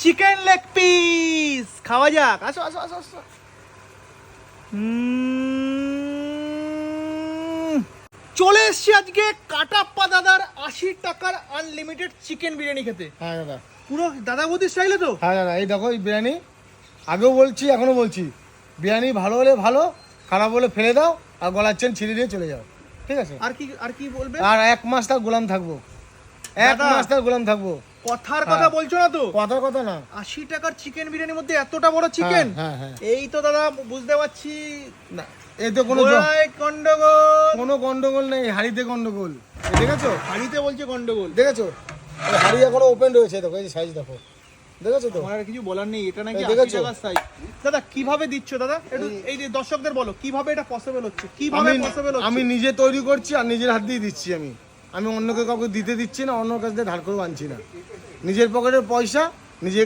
Chicken leg piece খাওয়া যাক। আসো আসো আসো আসো। চলে এসছি আজকে কাটাপ্পা দাদার 80 টাকার আনলিমিটেড চিকেন বিরিয়ানি খেতে। হ্যাঁ দাদা, পুরো দাদা বৌদির স্টাইলে তো। হ্যাঁ দাদা, এই দেখো এই বিরিয়ানি, আগেও বলছি এখনো বলছি, বিরিয়ানি ভালো হলে ভালো, খারাপ হলে ফেলে দাও আর গলার চেন ছিঁড়ে দিয়ে চলে যাও, ঠিক আছে? আর কি বলবে? আর 1 মাস তার গোলাম থাকবো, 1 দাদা, মাস তার গোলাম থাকবো। কথার কথা বলছো না তো? কথার কথা না। 80 টাকার চিকেন বিরিয়ানির মধ্যে এতটা বড় চিকেন? হ্যাঁ হ্যাঁ। এই তো দাদা বুঝতে পারছি না, এতে কোনো গন্ডগোল। কোনো গন্ডগোল নেই, হাড়িতে গন্ডগোল। দেখেছো? হাড়িতে বলছে গন্ডগোল। দেখেছো? এই হাড়ি এখনো ওপেন রয়েছে, দেখো এই যে সাইজ দেখো, দেখেছো তো? আমার আর কিছু বলার নেই, এটা নাকি এই 80 দেখেছো? টাকার সাইজ। দাদা কিভাবে দিচ্ছ দাদা? একটু এই যে দর্শকদের বলো কিভাবে এটা পসিবল হচ্ছে, কিভাবে পসিবল হচ্ছে? আমি নিজে তৈরি করছি আর নিজের হাত দিয়ে দিচ্ছি। আমি অন্যকে কাউকে দিতে দিচ্ছি না, অন্য কাছ দিয়ে ধার করেও আনছি না। নিজের পকেটের পয়সা নিজে